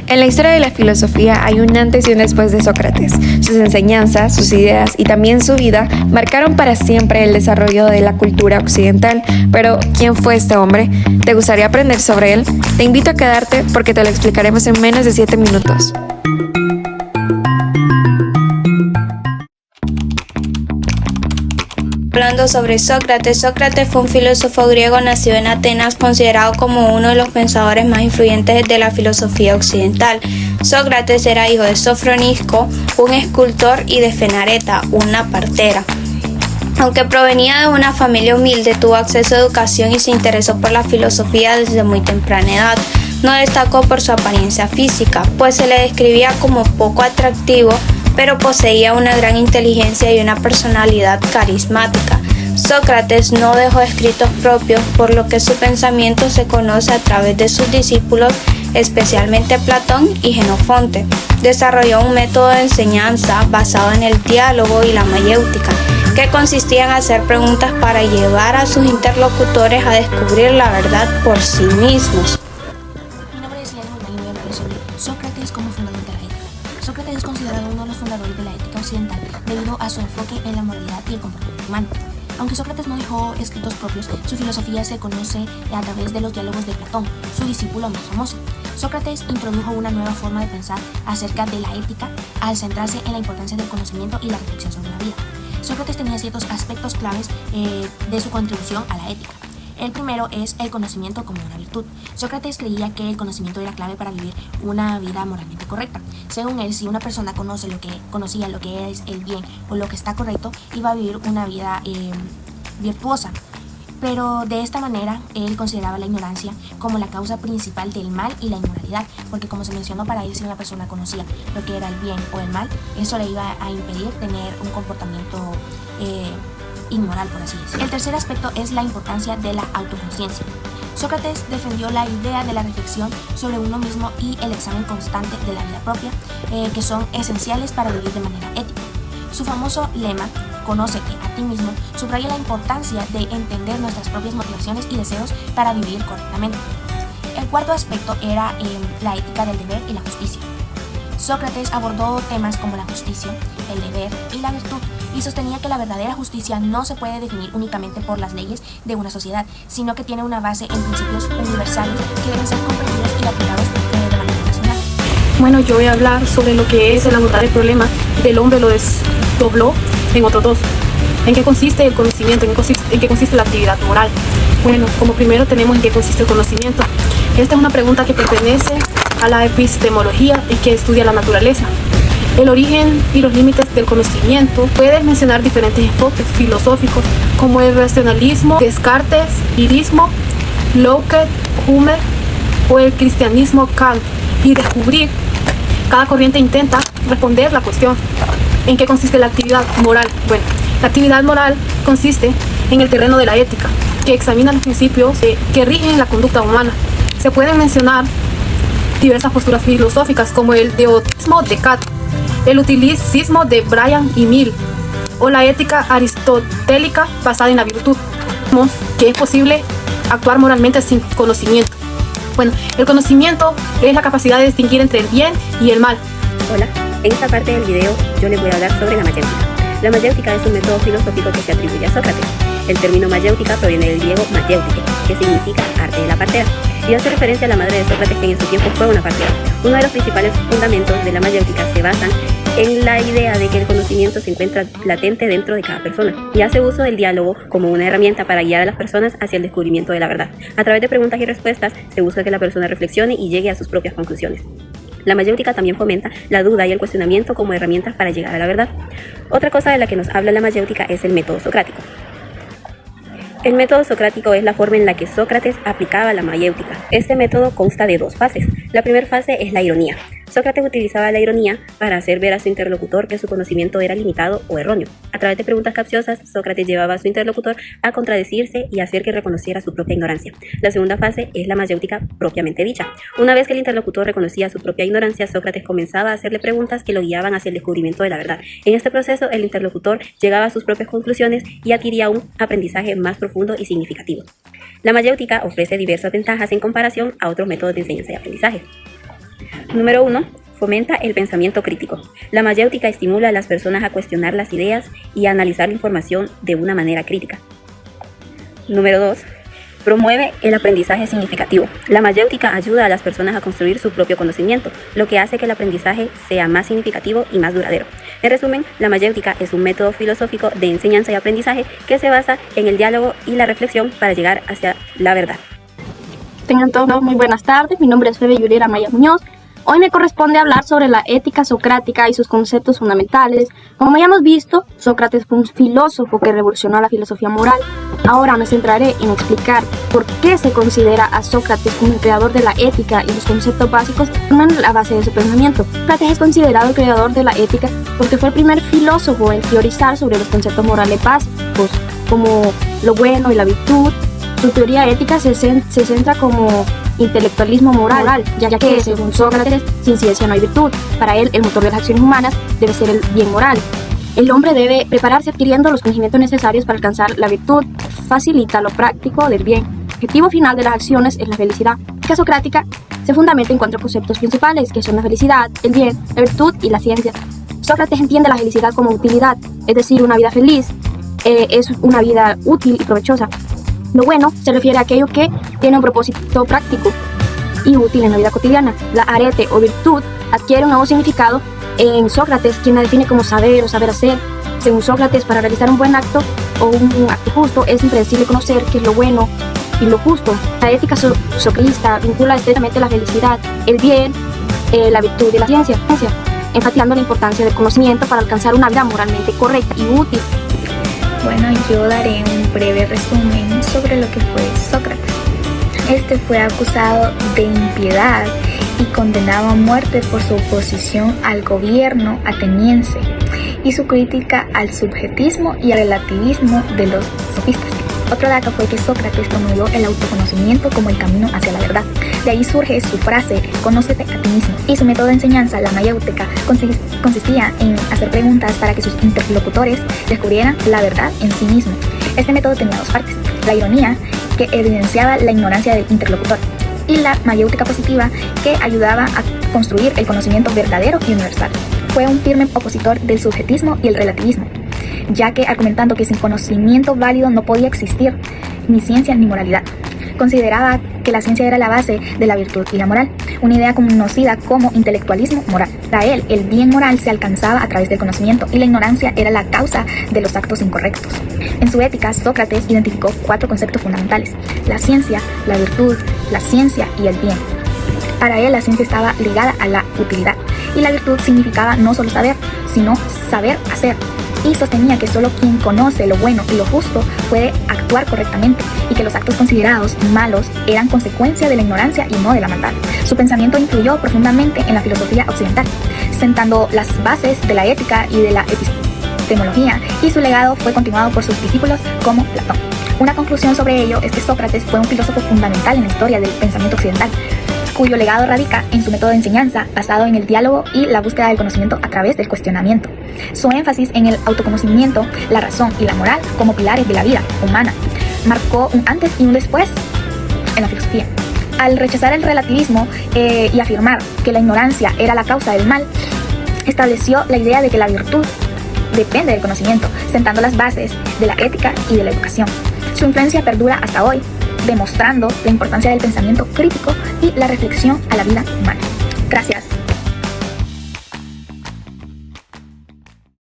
En la historia de la filosofía hay un antes y un después de Sócrates. Sus enseñanzas, sus ideas y también su vida marcaron para siempre el desarrollo de la cultura occidental. Pero, ¿quién fue este hombre? ¿Te gustaría aprender sobre él? Te invito a quedarte porque te lo explicaremos en menos de 7 minutos. Hablando sobre Sócrates, Sócrates fue un filósofo griego nacido en Atenas, considerado como uno de los pensadores más influyentes de la filosofía occidental. Sócrates era hijo de Sofronisco, un escultor, y de Fenareta, una partera. Aunque provenía de una familia humilde, tuvo acceso a educación y se interesó por la filosofía desde muy temprana edad. No destacó por su apariencia física, pues se le describía como poco atractivo, pero poseía una gran inteligencia y una personalidad carismática. Sócrates no dejó escritos propios, por lo que su pensamiento se conoce a través de sus discípulos, especialmente Platón y Jenofonte. Desarrolló un método de enseñanza basado en el diálogo y la mayéutica, que consistía en hacer preguntas para llevar a sus interlocutores a descubrir la verdad por sí mismos. Mi nombre es Liana y voy a hablar sobre Sócrates como fundador de la ética. Sócrates es considerado uno de los fundadores de la ética occidental debido a su enfoque en la moralidad y el comportamiento humano. Aunque Sócrates no dejó escritos propios, su filosofía se conoce a través de los diálogos de Platón, su discípulo más famoso. Sócrates introdujo una nueva forma de pensar acerca de la ética al centrarse en la importancia del conocimiento y la reflexión sobre la vida. Sócrates tenía ciertos aspectos claves de su contribución a la ética. El primero es el conocimiento como una virtud. Sócrates creía que el conocimiento era clave para vivir una vida moralmente correcta. Según él, si una persona conocía lo que es el bien o lo que está correcto, iba a vivir una vida virtuosa. Pero de esta manera, él consideraba la ignorancia como la causa principal del mal y la inmoralidad, porque como se mencionó, para él, si una persona conocía lo que era el bien o el mal, eso le iba a impedir tener un comportamiento inmoral, por así decirlo. El tercer aspecto es la importancia de la autoconciencia. Sócrates defendió la idea de la reflexión sobre uno mismo y el examen constante de la vida propia, que son esenciales para vivir de manera ética. Su famoso lema, "Conócete a ti mismo", subraya la importancia de entender nuestras propias motivaciones y deseos para vivir correctamente. El cuarto aspecto era la ética del deber y la justicia. Sócrates abordó temas como la justicia, el deber y la virtud, y sostenía que la verdadera justicia no se puede definir únicamente por las leyes de una sociedad, sino que tiene una base en principios universales que deben ser comprendidos y aplicados de manera racional. Bueno, yo voy a hablar sobre lo que es el abordar el problema del hombre, lo desdobló en otros dos. ¿En qué consiste el conocimiento? ¿En qué consiste la actividad moral? Bueno, como primero tenemos en qué consiste el conocimiento. Esta es una pregunta que pertenece a la epistemología y que estudia la naturaleza. El origen y los límites del conocimiento. Puedes mencionar diferentes enfoques filosóficos como el racionalismo, Descartes, lirismo, Locke, Hume o el cristianismo, Kant, y descubrir. Cada corriente intenta responder la cuestión: ¿en qué consiste la actividad moral? Bueno, la actividad moral consiste en el terreno de la ética, que examina los principios que rigen la conducta humana. Se pueden mencionar diversas posturas filosóficas como el deotismo de Kant, el utilicismo de Bryan y Mill, o la ética aristotélica basada en la virtud. Vemos que es posible actuar moralmente sin conocimiento. Bueno, el conocimiento es la capacidad de distinguir entre el bien y el mal. Hola, en esta parte del video yo les voy a hablar sobre la mayéutica. La mayéutica es un método filosófico que se atribuye a Sócrates. El término mayéutica proviene del griego mayéutike, que significa arte de la partera, y hace referencia a la madre de Sócrates, que en su tiempo fue una partera. Uno de los principales fundamentos de la mayéutica se basan en la idea de que el conocimiento se encuentra latente dentro de cada persona y hace uso del diálogo como una herramienta para guiar a las personas hacia el descubrimiento de la verdad. A través de preguntas y respuestas se busca que la persona reflexione y llegue a sus propias conclusiones. La mayéutica también fomenta la duda y el cuestionamiento como herramientas para llegar a la verdad. Otra cosa de la que nos habla la mayéutica es el método socrático. El método socrático es la forma en la que Sócrates aplicaba la mayéutica. Este método consta de dos fases. La primera fase es la ironía. Sócrates utilizaba la ironía para hacer ver a su interlocutor que su conocimiento era limitado o erróneo. A través de preguntas capciosas, Sócrates llevaba a su interlocutor a contradecirse y hacer que reconociera su propia ignorancia. La segunda fase es la mayéutica propiamente dicha. Una vez que el interlocutor reconocía su propia ignorancia, Sócrates comenzaba a hacerle preguntas que lo guiaban hacia el descubrimiento de la verdad. En este proceso, el interlocutor llegaba a sus propias conclusiones y adquiría un aprendizaje más profundo y significativo. La mayéutica ofrece diversas ventajas en comparación a otros métodos de enseñanza y aprendizaje. Número 1. Fomenta el pensamiento crítico. La mayéutica estimula a las personas a cuestionar las ideas y a analizar la información de una manera crítica. Número 2. Promueve el aprendizaje significativo. La mayéutica ayuda a las personas a construir su propio conocimiento, lo que hace que el aprendizaje sea más significativo y más duradero. En resumen, la mayéutica es un método filosófico de enseñanza y aprendizaje que se basa en el diálogo y la reflexión para llegar hacia la verdad. Tengan todos muy buenas tardes, mi nombre es Febe Juliera Maya Muñoz. Hoy me corresponde hablar sobre la ética socrática y sus conceptos fundamentales. Como ya hemos visto, Sócrates fue un filósofo que revolucionó la filosofía moral. Ahora me centraré en explicar por qué se considera a Sócrates como el creador de la ética y los conceptos básicos que forman la base de su pensamiento. Sócrates es considerado el creador de la ética porque fue el primer filósofo en teorizar sobre los conceptos morales básicos, como lo bueno y la virtud. Su teoría ética se centra como intelectualismo moral, ya que según Sócrates, sin ciencia no hay virtud. Para él, el motor de las acciones humanas debe ser el bien moral. El hombre debe prepararse adquiriendo los conocimientos necesarios para alcanzar la virtud. Facilita lo práctico del bien. El objetivo final de las acciones es la felicidad. La ética socrática se fundamenta en 4 conceptos principales, que son la felicidad, el bien, la virtud y la ciencia. Sócrates entiende la felicidad como utilidad, es decir, una vida feliz es una vida útil y provechosa. Lo bueno se refiere a aquello que tiene un propósito práctico y útil en la vida cotidiana. La arete o virtud adquiere un nuevo significado en Sócrates, quien la define como saber o saber hacer. Según Sócrates, para realizar un buen acto o un acto justo es imprescindible conocer qué es lo bueno y lo justo. La ética socrática vincula estrechamente la felicidad, el bien, la virtud y la ciencia, enfatizando la importancia del conocimiento para alcanzar una vida moralmente correcta y útil. Bueno, yo daré un breve resumen sobre lo que fue Sócrates. Este fue acusado de impiedad y condenado a muerte por su oposición al gobierno ateniense y su crítica al subjetismo y al relativismo de los sofistas. Otro dato fue que Sócrates promovió el autoconocimiento como el camino hacia la verdad. De ahí surge su frase, conócete a ti mismo. Y su método de enseñanza, la mayéutica, consistía en hacer preguntas para que sus interlocutores descubrieran la verdad en sí mismos. Este método tenía 2 partes, la ironía, que evidenciaba la ignorancia del interlocutor, y la mayéutica positiva, que ayudaba a construir el conocimiento verdadero y universal. Fue un firme opositor del subjetismo y el relativismo, ya que argumentando que sin conocimiento válido no podía existir ni ciencia ni moralidad. Consideraba que la ciencia era la base de la virtud y la moral, una idea conocida como intelectualismo moral. Para él, el bien moral se alcanzaba a través del conocimiento y la ignorancia era la causa de los actos incorrectos. En su ética, Sócrates identificó 4 conceptos fundamentales: la ciencia, la virtud, la ciencia y el bien. Para él, la ciencia estaba ligada a la utilidad y la virtud significaba no solo saber, sino saber hacer. Y sostenía que solo quien conoce lo bueno y lo justo puede actuar correctamente y que los actos considerados malos eran consecuencia de la ignorancia y no de la maldad. Su pensamiento influyó profundamente en la filosofía occidental, sentando las bases de la ética y de la epistemología, y su legado fue continuado por sus discípulos como Platón. Una conclusión sobre ello es que Sócrates fue un filósofo fundamental en la historia del pensamiento occidental, cuyo legado radica en su método de enseñanza basado en el diálogo y la búsqueda del conocimiento a través del cuestionamiento. Su énfasis en el autoconocimiento, la razón y la moral como pilares de la vida humana marcó un antes y un después en la filosofía. Al rechazar el relativismo y afirmar que la ignorancia era la causa del mal, estableció la idea de que la virtud depende del conocimiento, sentando las bases de la ética y de la educación. Su influencia perdura hasta hoy, demostrando la importancia del pensamiento crítico y la reflexión a la vida humana. Gracias.